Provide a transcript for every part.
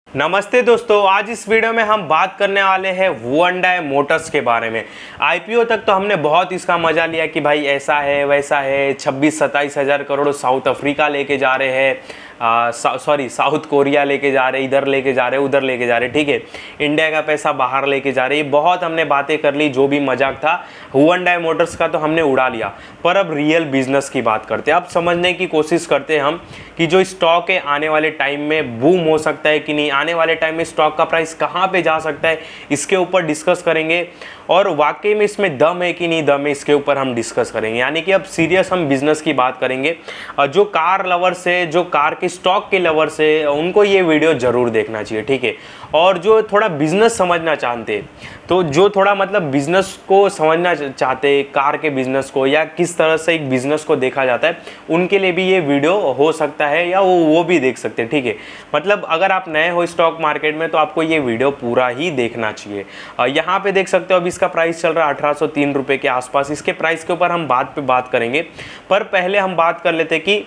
नमस्ते दोस्तों, आज इस वीडियो में हम बात करने वाले हैं हुंडई मोटर्स के बारे में। आईपीओ तक तो हमने बहुत इसका मजा लिया कि भाई ऐसा है वैसा है, 26-27 हज़ार करोड़ साउथ अफ्रीका लेके जा रहे हैं, साउथ कोरिया लेके जा रहे, इधर लेके जा रहे, उधर लेके जा रहे, ठीक है। इंडिया का पैसा बाहर लेके जा रहे, बहुत हमने बातें कर ली, जो भी मजाक था हुंडई मोटर्स का तो हमने उड़ा लिया। पर अब रियल बिजनेस की बात करते हैं, अब समझने की कोशिश करते हैं हम कि जो स्टॉक है आने वाले टाइम में बूम हो सकता है कि नहीं, आने वाले टाइम में स्टॉक का प्राइस कहाँ पे जा सकता है, इसके ऊपर डिस्कस करेंगे। और वाकई में इसमें दम है कि नहीं दम है, इसके ऊपर हम डिस्कस करेंगे। यानी कि अब सीरियस हम बिजनेस की बात करेंगे। जो कार लवर्स है, जो कार के स्टॉक के लवर्स है, उनको ये वीडियो जरूर देखना चाहिए, ठीक है। और जो थोड़ा बिजनेस समझना चाहते, तो जो थोड़ा मतलब बिजनेस को समझना चाहते, कार के बिजनेस को, या किस तरह से एक बिजनेस को देखा जाता है, उनके लिए भी ये वीडियो हो सकता है, या वो भी देख सकते हैं, ठीक है। मतलब अगर आप नए हो स्टॉक मार्केट में तो आपको ये वीडियो पूरा ही देखना चाहिए। यहाँ पे देख सकते हो अभी इसका प्राइस चल रहा है 1803 रुपये के आसपास। इसके प्राइस के ऊपर हम बात करेंगे, पर पहले हम बात कर लेते कि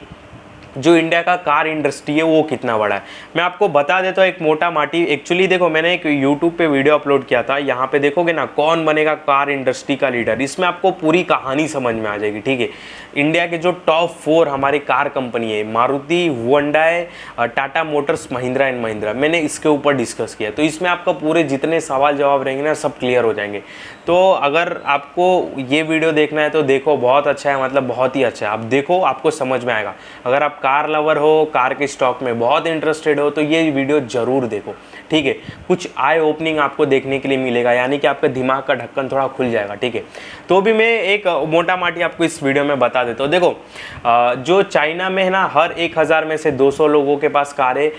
जो इंडिया का कार इंडस्ट्री है वो कितना बड़ा है। मैं आपको बता देता हूँ एक मोटा माटी। एक्चुअली देखो, मैंने एक यूट्यूब पे वीडियो अपलोड किया था, यहाँ पे देखोगे ना, कौन बनेगा कार इंडस्ट्री का लीडर, इसमें आपको पूरी कहानी समझ में आ जाएगी, ठीक है। इंडिया के जो टॉप 4 हमारी कार कंपनी है, Maruti, Hyundai, Tata Motors, Mahindra and Mahindra, मैंने इसके ऊपर डिस्कस किया। तो इसमें आपका पूरे जितने सवाल जवाब रहेंगे ना, सब क्लियर हो जाएंगे। तो अगर आपको ये वीडियो देखना है तो देखो, बहुत अच्छा है, मतलब बहुत ही अच्छा है। आप देखो, आपको समझ में आएगा। अगर आप कार लवर हो, कार के स्टॉक में बहुत इंटरेस्टेड हो, तो ये वीडियो जरूर देखो, ठीक है। कुछ आई ओपनिंग आपको देखने के लिए मिलेगा, यानी कि आपका दिमाग का ढक्कन थोड़ा खुल जाएगा, ठीक है। तो भी मैं एक मोटा माटी आपको इस वीडियो में बता देता हूँ। देखो, जो चाइना में है ना, हर 1000 में से 200 लोगों के पास कार है।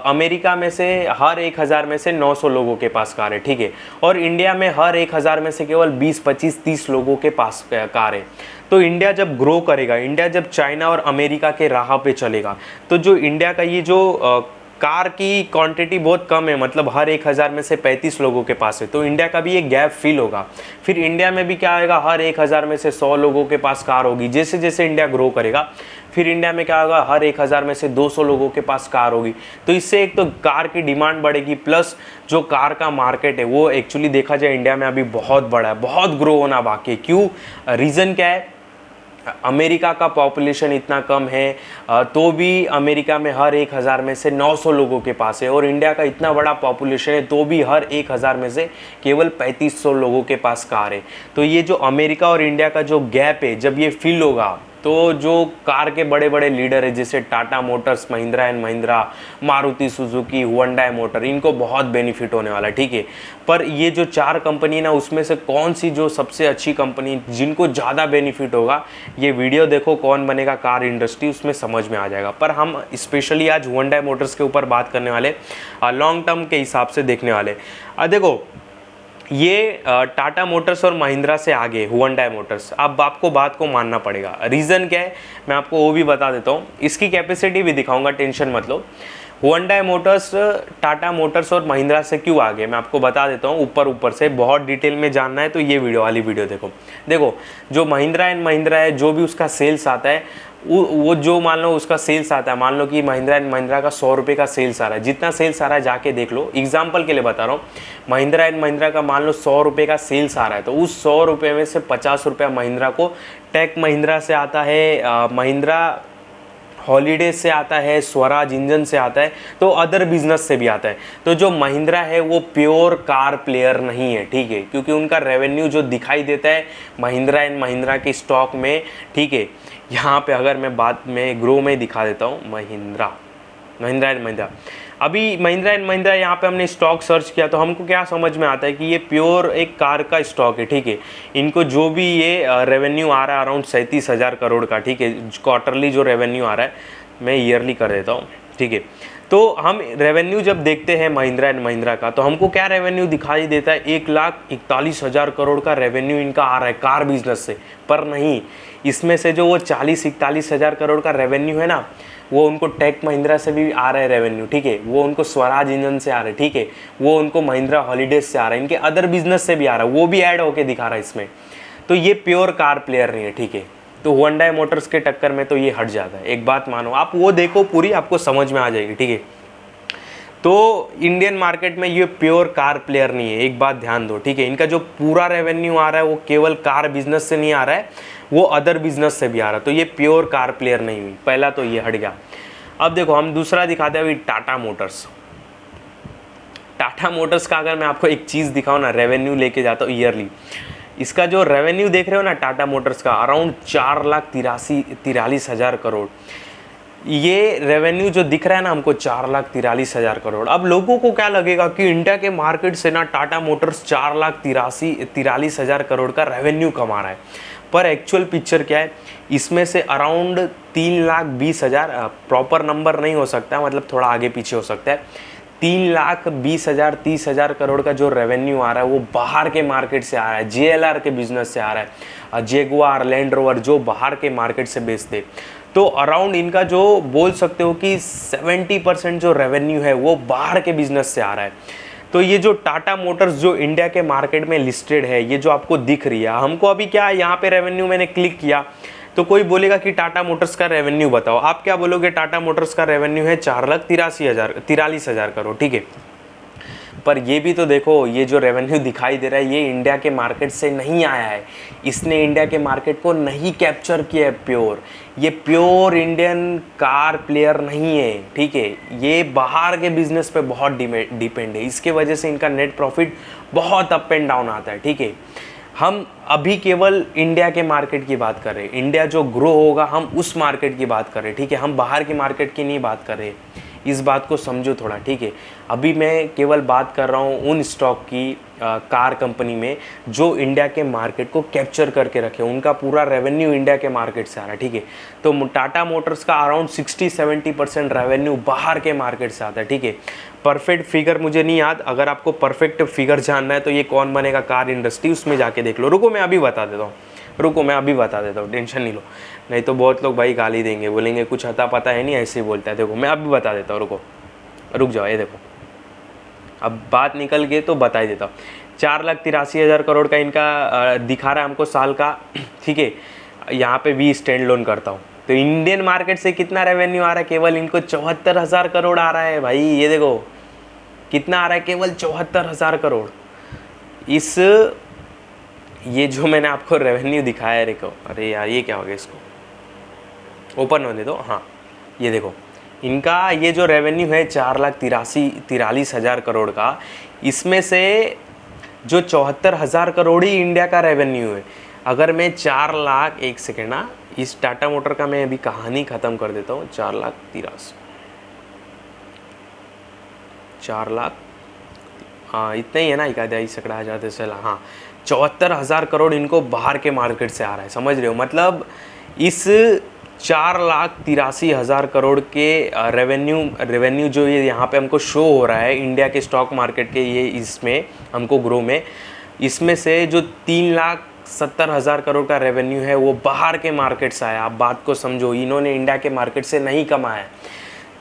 अमेरिका में से हर 1000 में से 900 लोगों के पास कार है, ठीक है। और इंडिया में हर 1000 में से केवल 20, 25, 30 लोगों के पास कार है। तो इंडिया जब ग्रो करेगा, इंडिया जब चाइना और अमेरिका के राह पे चलेगा, तो जो इंडिया का ये जो कार की क्वांटिटी बहुत कम है, मतलब हर 1000 में से 35 लोगों के पास है, तो इंडिया का भी एक गैप फील होगा। फिर इंडिया में भी क्या आएगा, हर 1000 में से 100 लोगों के पास कार होगी। जैसे जैसे इंडिया ग्रो करेगा, फिर इंडिया में क्या होगा, हर 1000 में से 200 लोगों के पास कार होगी। तो इससे एक तो कार की डिमांड बढ़ेगी, प्लस जो कार का मार्केट है वो एक्चुअली देखा जाए इंडिया में अभी बहुत बड़ा है, बहुत ग्रो होना बाकी है। क्यों, रीज़न क्या है, अमेरिका का पॉपुलेशन इतना कम है, तो भी अमेरिका में हर 1000 में से 900 लोगों के पास है। और इंडिया का इतना बड़ा पॉपुलेशन है, तो भी हर 1000 में से केवल 3500 लोगों के पास कार है। तो ये जो अमेरिका और इंडिया का जो गैप है, जब ये फिल होगा, तो जो कार के बड़े बड़े लीडर है, जैसे Tata Motors, Mahindra and Mahindra, Maruti Suzuki, Hyundai motor, इनको बहुत बेनिफिट होने वाला है, ठीक है। पर ये जो 4 कंपनी ना, उसमें से कौन सी जो सबसे अच्छी कंपनी, जिनको ज़्यादा बेनिफिट होगा, ये वीडियो देखो, कौन बनेगा कार इंडस्ट्री, उसमें समझ में आ जाएगा। पर हम स्पेशली आज हुंडई मोटर्स के ऊपर बात करने वाले, लॉन्ग टर्म के हिसाब से देखने वाले। देखो, ये टाटा मोटर्स और महिंद्रा से आगे हुंडई मोटर्स। अब आपको बात को मानना पड़ेगा। रीज़न क्या है, मैं आपको वो भी बता देता हूँ, इसकी कैपेसिटी भी दिखाऊंगा, टेंशन मत लो। हुंडई मोटर्स टाटा मोटर्स और महिंद्रा से क्यों आगे, मैं आपको बता देता हूँ ऊपर से। बहुत डिटेल में जानना है तो ये वाली वीडियो देखो। जो महिंद्रा एंड महिंद्रा है, जो भी उसका सेल्स आता है, वो जो मान लो उसका सेल्स आता है, मान लो कि महिंद्रा एंड महिंद्रा का 100 रुपये का सेल्स आ रहा है, जितना सेल्स आ रहा है जाके देख लो, एग्जाम्पल के लिए बता रहा हूँ। महिंद्रा एंड महिंद्रा का मान लो 100 रुपये का सेल्स आ रहा है, तो उस 100 रुपये में से 50 रुपया महिंद्रा को टेक महिंद्रा से आता है, महिंद्रा हॉलीडे से आता है, स्वराज इंजन से आता है, तो अदर बिजनेस से भी आता है। तो जो महिंद्रा है वो प्योर कार प्लेयर नहीं है, ठीक है, क्योंकि उनका रेवेन्यू जो दिखाई देता है महिंद्रा एंड महिंद्रा के स्टॉक में, ठीक है। यहाँ पे अगर मैं बात में ग्रो में दिखा देता हूँ, महिंद्रा एंड महिंद्रा, अभी महिंद्रा एंड महिंद्रा यहाँ पे हमने स्टॉक सर्च किया तो हमको क्या समझ में आता है कि ये प्योर एक कार का स्टॉक है, ठीक है। इनको जो भी ये रेवेन्यू आ रहा है अराउंड 37,000 करोड़ का, ठीक है। क्वार्टरली जो रेवेन्यू आ रहा है, मैं ईयरली कर देता हूँ, ठीक है। तो हम रेवेन्यू जब देखते हैं महिंद्रा एंड महिंद्रा का, तो हमको क्या रेवेन्यू दिखाई देता है, 1,41,000 करोड़ का रेवेन्यू इनका आ रहा है कार बिजनेस से। पर नहीं, इसमें से जो वो 40-41,000 करोड़ का रेवेन्यू है ना, वो उनको टेक महिंद्रा से भी आ रहा है रेवेन्यू, ठीक है। वो उनको स्वराज इंजन से आ रहा है, ठीक है। वो उनको महिंद्रा हॉलीडेज से आ रहा है, इनके अदर बिजनेस से भी आ रहा है, वो भी ऐड होके दिखा रहा है इसमें। तो ये प्योर कार प्लेयर नहीं है, ठीक है। तो हुंडई मोटर्स के टक्कर में तो ये हट जाता है। एक बात मानो, आप वो देखो पूरी, आपको समझ में आ जाएगी, ठीक है। तो इंडियन मार्केट में ये प्योर कार प्लेयर नहीं है, एक बात ध्यान दो, ठीक है। इनका जो पूरा रेवेन्यू आ रहा है वो केवल कार बिजनेस से नहीं आ रहा है, वो अदर बिजनेस से भी आ रहा है, तो ये प्योर कार प्लेयर नहीं हुई। पहला तो ये हट गया। अब देखो हम दूसरा दिखाते हैं अभी टाटा मोटर्स। टाटा मोटर्स का अगर मैं आपको एक चीज़ दिखाऊँ ना, रेवेन्यू लेके जाता हूँ ईयरली, इसका जो रेवेन्यू देख रहे हो ना टाटा मोटर्स का, अराउंड 4,43,000 करोड़। ये रेवेन्यू जो दिख रहा है ना हमको 4,43,000 करोड़। अब लोगों को क्या लगेगा कि इंडिया के मार्केट से ना टाटा मोटर्स 4,43,000 करोड़ का रेवेन्यू कमा रहा है, पर एक्चुअल पिक्चर क्या है, इसमें से अराउंड 3,20,000, प्रॉपर नंबर नहीं हो सकता, मतलब थोड़ा आगे पीछे हो सकता है, 3,20,000 30,000 करोड़ का जो रेवेन्यू आ रहा है वो बाहर के मार्केट से आ रहा है, JLR के बिजनेस से आ रहा है, जेगुआर लैंड रोवर जो बाहर के मार्केट से बेचते। तो अराउंड इनका जो बोल सकते हो कि 70% जो रेवेन्यू है वो बाहर के बिजनेस से आ रहा है। तो ये जो टाटा मोटर्स जो इंडिया के मार्केट में लिस्टेड है, ये जो आपको दिख रही है, हमको अभी क्या है यहाँ पे रेवेन्यू मैंने क्लिक किया तो कोई बोलेगा कि टाटा मोटर्स का रेवेन्यू बताओ, आप क्या बोलोगे, टाटा मोटर्स का रेवेन्यू है 4,43,000 करोड़, ठीक है। पर ये भी तो देखो, ये जो रेवेन्यू दिखाई दे रहा है ये इंडिया के मार्केट से नहीं आया है, इसने इंडिया के मार्केट को नहीं कैप्चर किया है प्योर, ये प्योर इंडियन कार प्लेयर नहीं है, ठीक है। ये बाहर के बिजनेस पे बहुत डिपेंड है, इसके वजह से इनका नेट प्रॉफिट बहुत अप एंड डाउन आता है, ठीक है। हम अभी केवल इंडिया के मार्केट की बात कर रहे हैं, इंडिया जो ग्रो होगा हम उस मार्केट की बात कर रहे हैं, ठीक है, हम बाहर की मार्केट की नहीं बात कर रहे, इस बात को समझो थोड़ा, ठीक है। अभी मैं केवल बात कर रहा हूँ उन स्टॉक की कार कंपनी में जो इंडिया के मार्केट को कैप्चर करके रखे, उनका पूरा रेवेन्यू इंडिया के मार्केट से आ रहा है, ठीक है। तो टाटा मोटर्स का अराउंड 60-70% रेवेन्यू बाहर के मार्केट से आता है, ठीक है। परफेक्ट फिगर मुझे नहीं याद, अगर आपको परफेक्ट फिगर जानना है तो ये कौन बनेगा कार इंडस्ट्री, उसमें जाके देख लो। रुको मैं अभी बता देता हूँ, टेंशन नहीं लो, नहीं तो बहुत लोग भाई गाली देंगे, बोलेंगे कुछ अता पता है नहीं, ऐसे ही बोलता है। देखो मैं अभी बता देता हूँ, रुक जाओ, ये देखो अब बात निकल गई तो बता ही देता हूँ। 4,83,000 करोड़ का इनका दिखा रहा है हमको साल का, ठीक है। यहाँ पे भी स्टैंड लोन करता हूँ तो इंडियन मार्केट से कितना रेवेन्यू आ रहा है, केवल इनको 74,000 करोड़ आ रहा है भाई, ये देखो कितना आ रहा है, केवल 74,000 करोड़। इस ये जो मैंने आपको रेवेन्यू दिखाया है, देखो, अरे यार ये क्या हो गया, इसको ओपन होने दो, हाँ ये देखो इनका ये जो रेवेन्यू है 4,43,000 करोड़ का, इसमें से जो 74,000 करोड़ ही इंडिया का रेवेन्यू है। अगर मैं 4 लाख, एक सेकेंड ना, इस टाटा मोटर का मैं अभी कहानी ख़त्म कर देता हूँ। 4 लाख, हाँ इतना ही है ना, 1,61,000 से, हाँ 74,000 करोड़ इनको बाहर के मार्केट से आ रहा है, समझ रहे हो। मतलब इस 4,83,000 करोड़ के रेवेन्यू जो ये यहाँ पे हमको शो हो रहा है इंडिया के स्टॉक मार्केट के, ये इसमें हमको ग्रो में, इसमें से जो 3,70,000 करोड़ का रेवेन्यू है वो बाहर के मार्केट से आया। आप बात को समझो, इन्होंने इंडिया के मार्केट से नहीं कमाया।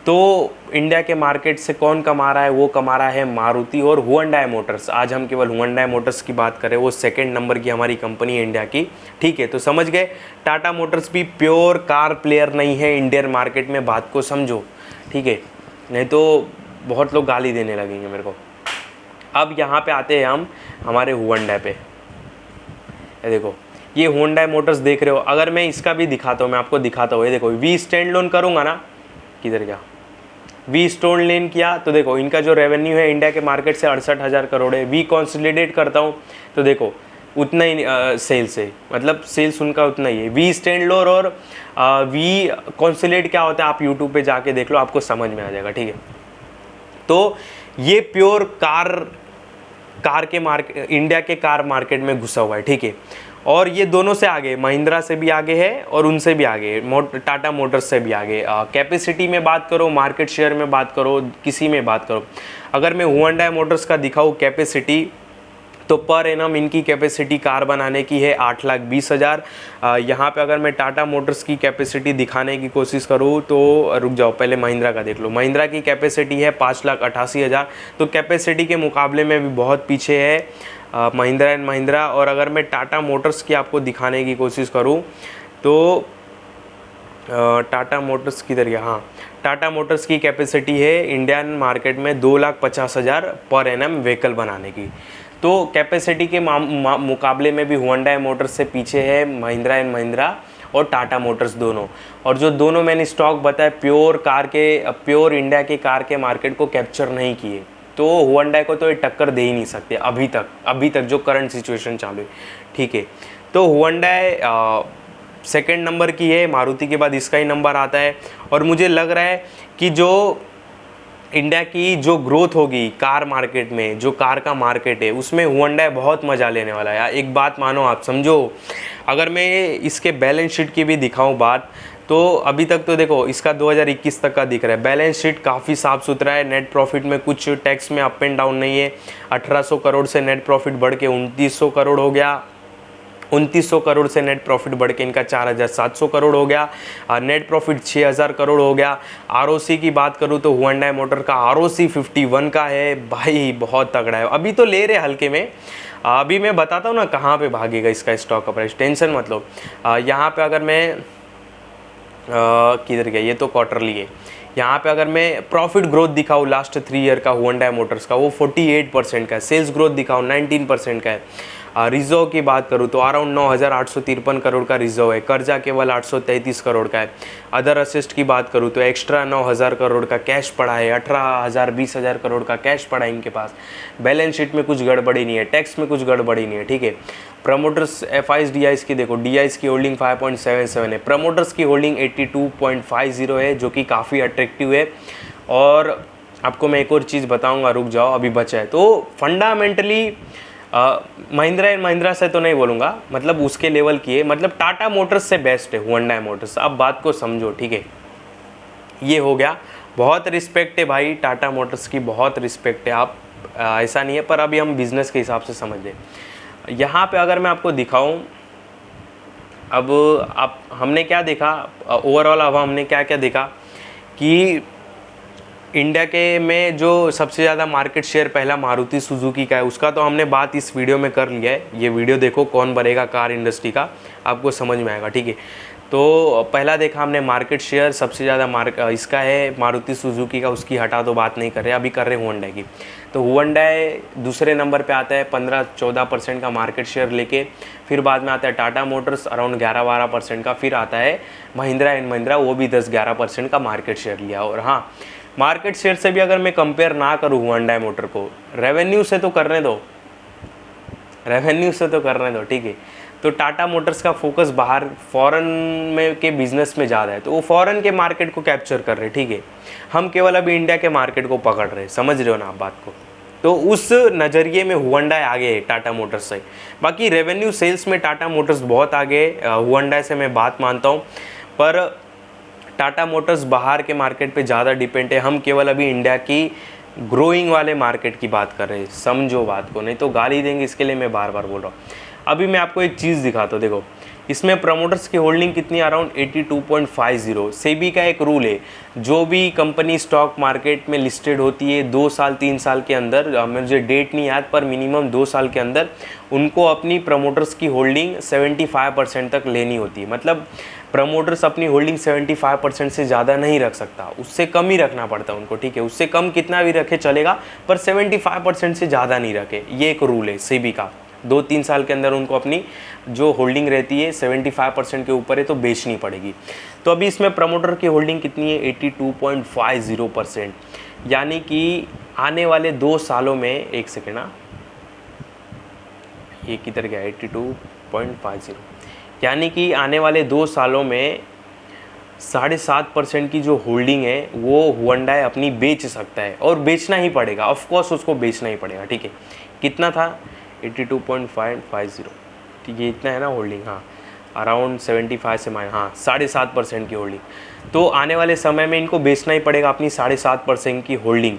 तो इंडिया के मार्केट से कौन कमा रहा है, वो कमा रहा है मारुति और हुंडई मोटर्स। आज हम केवल हुंडई मोटर्स की बात करें, वो सेकंड नंबर की हमारी कंपनी है इंडिया की, ठीक है। तो समझ गए, टाटा मोटर्स भी प्योर कार प्लेयर नहीं है इंडियन मार्केट में, बात को समझो, ठीक है, नहीं तो बहुत लोग गाली देने लगेंगे मेरे को। अब यहाँ पे आते हैं हम हमारे हुंडई पे, देखो ये हुंडई मोटर्स देख रहे हो। अगर मैं इसका भी दिखाता हूँ, मैं आपको दिखाता हूँ, ये देखो वी स्टैंड लोन करूँगा ना, किधर गया, वी स्टोन लेन किया तो देखो इनका जो रेवेन्यू है इंडिया के मार्केट से 68,000 करोड़ है। वी कंसोलिडेट करता हूँ तो देखो उतना ही सेल्स है, मतलब सेल्स उनका उतना ही है। वी स्टैंड लोन और वी कंसोलिडेट क्या होता है आप यूट्यूब पे जाके देख लो, आपको समझ में आ जाएगा, ठीक है। तो ये प्योर कार के मार्केट, इंडिया के कार मार्केट में घुसा हुआ है, ठीक है। और ये दोनों से आगे, महिंद्रा से भी आगे है और उनसे भी आगे है, टाटा मोटर्स से भी आगे। कैपेसिटी में बात करो, मार्केट शेयर में बात करो, किसी में बात करो, अगर मैं हुंडई मोटर्स का दिखाऊँ कैपेसिटी, तो पर एनम इनकी कैपेसिटी कार बनाने की है 8,20,000। यहाँ पे अगर मैं टाटा मोटर्स की कैपेसिटी दिखाने की कोशिश करूँ तो, रुक जाओ पहले महिंद्रा का देख लो, महिंद्रा की कैपेसिटी है 5,88,000। तो कैपेसिटी के मुकाबले में भी बहुत पीछे है महिंद्रा एंड महिंद्रा। और अगर मैं टाटा मोटर्स की आपको दिखाने की कोशिश करूँ तो टाटा मोटर्स किधर गया, हाँ टाटा मोटर्स की कैपेसिटी है इंडियन मार्केट में 2,50,000 पर एनम व्हीकल बनाने की। तो कैपेसिटी के मुकाबले में भी हुंडई मोटर्स से पीछे है महिंद्रा एंड महिंद्रा और टाटा मोटर्स दोनों। और जो दोनों मैंने स्टॉक बताए प्योर इंडिया के कार के मार्केट को कैप्चर नहीं किए, तो हुंडई को तो ये टक्कर दे ही नहीं सकते अभी तक जो करंट सिचुएशन चालू है, ठीक है। तो हुंडई सेकंड नंबर की है, मारुति के बाद इसका ही नंबर आता है। और मुझे लग रहा है कि जो इंडिया की जो ग्रोथ होगी कार मार्केट में, जो कार का मार्केट है उसमें हुंडई बहुत मज़ा लेने वाला है यार। एक बात मानो, आप समझो, अगर मैं इसके बैलेंस शीट की भी दिखाऊं बात, तो अभी तक तो देखो इसका 2021 तक का दिख रहा है। बैलेंस शीट काफ़ी साफ़ सुथरा है। नेट प्रॉफिट में कुछ टैक्स में अप एंड डाउन नहीं है। 1800 करोड़ से नेट प्रॉफिट बढ़ के 2900 करोड़ हो गया। 2900 करोड़ से नेट प्रॉफिट बढ़ के इनका 4700 करोड़ हो गया। नेट प्रॉफिट 6000 करोड़ हो गया। आरओसी की बात करूँ तो हुंडई मोटर का आरओसी 51 का है भाई, बहुत तगड़ा है। अभी तो ले रहे हल्के में, अभी मैं बताता हूँ ना कहाँ पे भागेगा इसका स्टॉक का प्राइस, टेंशन मत लो। यहाँ पे अगर मैं किधर गया, ये तो क्वार्टरली है। यहाँ पे अगर मैं प्रॉफिट ग्रोथ दिखाऊँ लास्ट 3 ईयर का हुंडई मोटर्स का, वो 48% का है। सेल्स ग्रोथ दिखाऊँ 19% का है। रिजर्व की बात करूँ तो अराउंड 9,853 करोड़ का रिजर्व है। कर्जा केवल 833 करोड़ का है। अदर असिस्ट की बात करूँ तो एक्स्ट्रा 9,000 करोड़ का कैश पड़ा है। 18,000 20,000 करोड़ का कैश पड़ा है इनके पास। बैलेंस शीट में कुछ गड़बड़ी नहीं है, टैक्स में कुछ गड़बड़ी नहीं है, ठीक है। प्रमोटर्स एफआईज डीआईज की देखो, डीआईज की होल्डिंग 5.77 है। प्रमोटर्स की होल्डिंग 82.50 है, जो कि काफ़ी अट्रैक्टिव है। और आपको मैं एक और चीज़ बताऊंगा, रुक जाओ अभी बचा है। तो फंडामेंटली महिंद्रा एंड महिंद्रा से तो नहीं बोलूँगा, मतलब उसके लेवल की है, मतलब टाटा मोटर्स से बेस्ट है हुंडई मोटर्स। अब बात को समझो, ठीक है। ये हो गया, बहुत रिस्पेक्ट है भाई टाटा मोटर्स की, बहुत रिस्पेक्ट है। आप ऐसा नहीं है, पर अभी हम बिज़नेस के हिसाब से समझ लें। यहाँ पे अगर मैं आपको दिखाऊं, अब आप हमने क्या देखा ओवरऑल, अब हमने क्या क्या देखा कि इंडिया के में जो सबसे ज़्यादा मार्केट शेयर पहला मारुति सुजुकी का है, उसका तो हमने बात इस वीडियो में कर लिया है। ये वीडियो देखो कौन बनेगा कार इंडस्ट्री का, आपको समझ में आएगा, ठीक है। तो पहला देखा हमने मार्केट शेयर, सबसे ज़्यादा इसका है मारुति सुजुकी का, उसकी हटा तो बात नहीं कर रहे, अभी कर रहे हुंडई की। तो हुंडई दूसरे नंबर पे आता है 15-14% का मार्केट शेयर लेके। फिर बाद में आता है टाटा मोटर्स अराउंड 11-12% का। फिर आता है महिंद्रा एंड महिंद्रा, वो भी 10-11% का मार्केट शेयर लिया। और हाँ, मार्केट शेयर से भी अगर मैं कंपेयर ना करूँ हुंडई मोटर को, रेवेन्यू से तो करने दो, ठीक है। तो टाटा मोटर्स का फोकस बाहर फॉरेन में के बिजनेस में ज़्यादा है, तो वो फॉरेन के मार्केट को कैप्चर कर रहे, ठीक है। हम केवल अभी इंडिया के मार्केट को पकड़ रहे, समझ रहे हो ना आप बात को। तो उस नज़रिए में हुंडई आगे है टाटा मोटर्स से। बाकी रेवेन्यू सेल्स में टाटा मोटर्स बहुत आगे हुंडई से, मैं बात मानता हूँ। पर टाटा मोटर्स बाहर के मार्केट पे ज़्यादा डिपेंड है, हम केवल अभी इंडिया की ग्रोइंग वाले मार्केट की बात कर रहे हैं, समझो बात को, नहीं तो गाली देंगे, इसके लिए मैं बार बार बोल रहा हूँ। अभी मैं आपको एक चीज़ दिखाता हूँ, देखो इसमें प्रमोटर्स की होल्डिंग कितनी, अराउंड 82.50। सेबी का एक रूल है, जो भी कंपनी स्टॉक मार्केट में लिस्टेड होती है 2 साल 3 साल के अंदर, मुझे डेट नहीं याद, पर मिनिमम 2 साल के अंदर उनको अपनी प्रमोटर्स की होल्डिंग 75% तक लेनी होती है। मतलब प्रमोटर्स अपनी होल्डिंग 75% से ज़्यादा नहीं रख सकता, उससे कम ही रखना पड़ता है उनको, ठीक है। उससे कम कितना भी रखे चलेगा, पर 75% से ज़्यादा नहीं रखे, ये एक रूल है सेबी का। 2-3 साल के अंदर उनको अपनी जो होल्डिंग रहती है 75% के ऊपर है तो बेचनी पड़ेगी। तो अभी इसमें प्रमोटर की होल्डिंग कितनी है, 82.50%। यानी कि आने वाले 2 सालों में, एक सेकेंड ना, ये किधर गया, 82.50, यानी कि आने वाले 2 सालों में 7.5% की जो होल्डिंग है वो हुंडई अपनी बेच सकता है, और बेचना ही पड़ेगा, ऑफकोर्स उसको बेचना ही पड़ेगा, ठीक है। कितना था, 82.50, ठीक है, इतना है ना होल्डिंग, हाँ, अराउंड 75 से माइनस, हाँ 7.5% की होल्डिंग। तो आने वाले समय में इनको बेचना ही पड़ेगा अपनी 7.5% की होल्डिंग।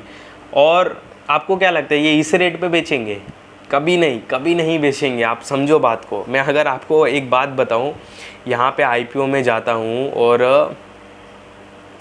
और आपको क्या लगता है ये इस रेट पे बेचेंगे? कभी नहीं बेचेंगे, आप समझो बात को। मैं अगर आपको एक बात बताऊं, यहाँ पे आईपीओ में जाता हूँ और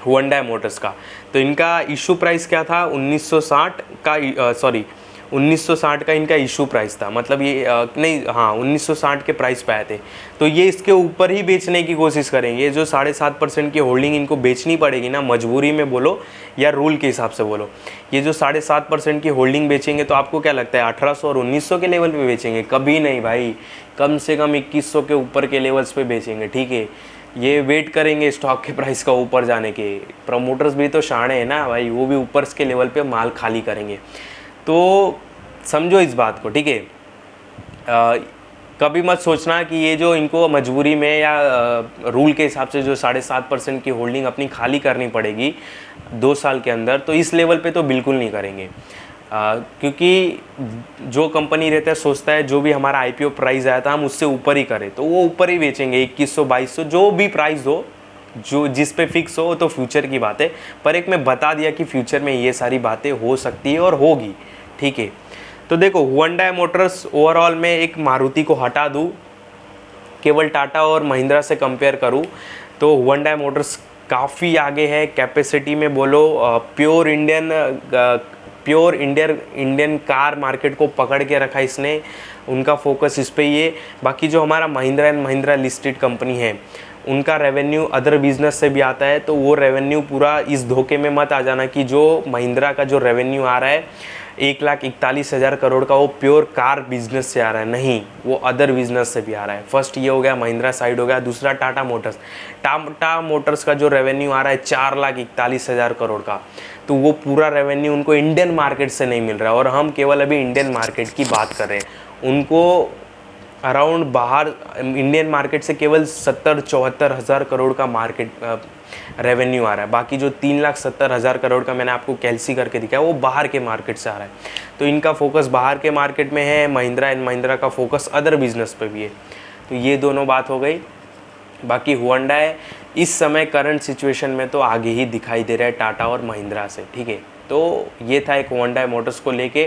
हुंडई मोटर्स का, तो इनका इशू प्राइस क्या था 1960 का, सॉरी 1960 का इनका इशू प्राइस था, मतलब ये नहीं, हाँ 1960 के प्राइस पे आए थे। तो ये इसके ऊपर ही बेचने की कोशिश करेंगे। जो 7.5% की होल्डिंग इनको बेचनी पड़ेगी ना, मजबूरी में बोलो या रूल के हिसाब से बोलो, ये जो 7.5% की होल्डिंग बेचेंगे तो आपको क्या लगता है 1800 और 1900 के लेवल पे बेचेंगे? कभी नहीं भाई, कम से कम 2100 के ऊपर के लेवल्स पे बेचेंगे, ठीक है। ये वेट करेंगे स्टॉक के प्राइस का ऊपर जाने के। प्रमोटर्स भी तो शाणे हैं ना भाई, वो भी ऊपर के लेवल पे माल खाली करेंगे। तो समझो इस बात को, ठीक है। कभी मत सोचना कि ये जो इनको मजबूरी में या रूल के हिसाब से जो 7.5% की होल्डिंग अपनी खाली करनी पड़ेगी 2 साल के अंदर, तो इस लेवल पे तो बिल्कुल नहीं करेंगे। क्योंकि जो कंपनी रहता है सोचता है जो भी हमारा आईपीओ प्राइस आया था हम उससे ऊपर ही करें, तो वो ऊपर ही बेचेंगे। 2100 2200 जो भी प्राइस हो, जो जिस पे फिक्स हो, तो फ्यूचर की बात है। पर एक मैं बता दिया कि फ्यूचर में ये सारी बातें हो सकती है और होगी, ठीक है। तो देखो हुंडई मोटर्स ओवरऑल में एक मारुति को हटा दूँ, केवल टाटा और महिंद्रा से कंपेयर करूँ तो हुंडई मोटर्स काफ़ी आगे है कैपेसिटी में बोलो। प्योर इंडियन कार मार्केट को पकड़ के रखा इसने, उनका फोकस इस पे ही है। बाकी जो हमारा Mahindra and Mahindra listed company है उनका रेवेन्यू अदर बिजनेस से भी आता है, तो वो रेवेन्यू पूरा इस धोखे में मत आ जाना कि जो महिंद्रा का जो रेवेन्यू आ रहा है 1,41,000 करोड़ का वो प्योर कार बिजनेस से आ रहा है, नहीं, वो अदर बिजनेस से भी आ रहा है। फर्स्ट ये हो गया महिंद्रा साइड हो गया। दूसरा टाटा मोटर्स का जो रेवेन्यू आ रहा है 4,41,000 करोड़ का, तो वो पूरा रेवेन्यू उनको इंडियन मार्केट से नहीं मिल रहा है। और हम केवल अभी इंडियन मार्केट की बात कर रहे हैं। उनको अराउंड बाहर इंडियन मार्केट से केवल 70-74 हज़ार करोड़ का मार्केट रेवेन्यू आ रहा है। बाकी जो 3,70,000 करोड़ का मैंने आपको कैलसी करके दिखाया वो बाहर के मार्केट से आ रहा है। तो इनका फोकस बाहर के मार्केट में है, महिंद्रा एंड महिंद्रा का फोकस अदर बिजनेस पे भी है। तो ये दोनों बात हो गई। बाकी हुंडई इस समय करंट सिचुएशन में तो आगे ही दिखाई दे रहा है टाटा और महिंद्रा से, ठीक है। तो ये था एक हुंडई मोटर्स को लेके।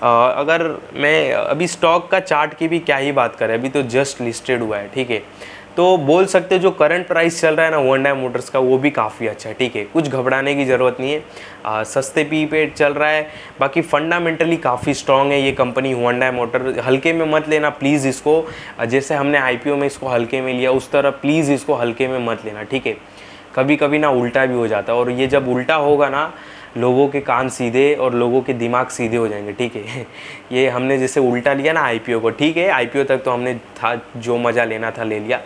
अगर मैं अभी स्टॉक का चार्ट की भी क्या ही बात करें, अभी तो जस्ट लिस्टेड हुआ है, ठीक है। तो बोल सकते हो जो करंट प्राइस चल रहा है ना हुंडई मोटर्स का वो भी काफ़ी अच्छा है, ठीक है। कुछ घबराने की ज़रूरत नहीं है, सस्ते पी पे चल रहा है। बाकी फंडामेंटली काफ़ी स्ट्रॉन्ग है ये कंपनी हुंडई मोटर। हल्के में मत लेना प्लीज़ इसको, जैसे हमने आईपीओ में इसको हल्के में लिया उस तरह प्लीज़ इसको हल्के में मत लेना, ठीक है। कभी कभी ना उल्टा भी हो जाता है, और ये जब उल्टा होगा ना लोगों के कान सीधे और लोगों के दिमाग सीधे हो जाएंगे, ठीक है। ये हमने जैसे उल्टा लिया ना आईपीओ को, ठीक है, आईपीओ तक तो हमने था जो मज़ा लेना था ले लिया,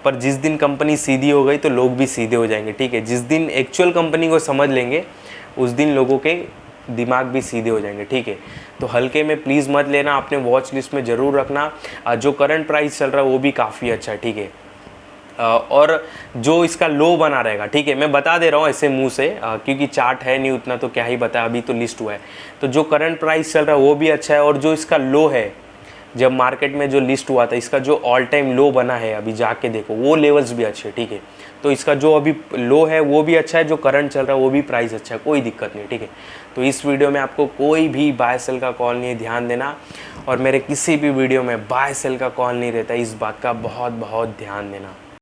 पर जिस दिन कंपनी सीधी हो गई तो लोग भी सीधे हो जाएंगे, ठीक है। जिस दिन एक्चुअल कंपनी को समझ लेंगे उस दिन लोगों के दिमाग भी सीधे हो जाएंगे, ठीक है। तो हल्के में प्लीज़ मत लेना, अपने वॉच लिस्ट में ज़रूर रखना। जो करंट प्राइस चल रहा है वो भी काफ़ी अच्छा है, ठीक है। और जो इसका लो बना रहेगा, ठीक है, मैं बता दे रहा हूँ ऐसे मुंह से, क्योंकि चार्ट है नहीं उतना तो क्या ही बताया, अभी तो लिस्ट हुआ है। तो जो करंट प्राइस चल रहा है वो भी अच्छा है, और जो इसका लो है जब मार्केट में जो लिस्ट हुआ था इसका जो ऑल टाइम लो बना है अभी जाके देखो वो लेवल्स भी अच्छे, ठीक है। तो इसका जो अभी लो है वो भी अच्छा है, जो करंट चल रहा है वो भी प्राइस अच्छा है, कोई दिक्कत नहीं, ठीक है। तो इस वीडियो में आपको कोई भी बाय सेल का कॉल नहीं है, ध्यान देना। और मेरे किसी भी वीडियो में बाय सेल का कॉल नहीं रहता, इस बात का बहुत बहुत ध्यान देना।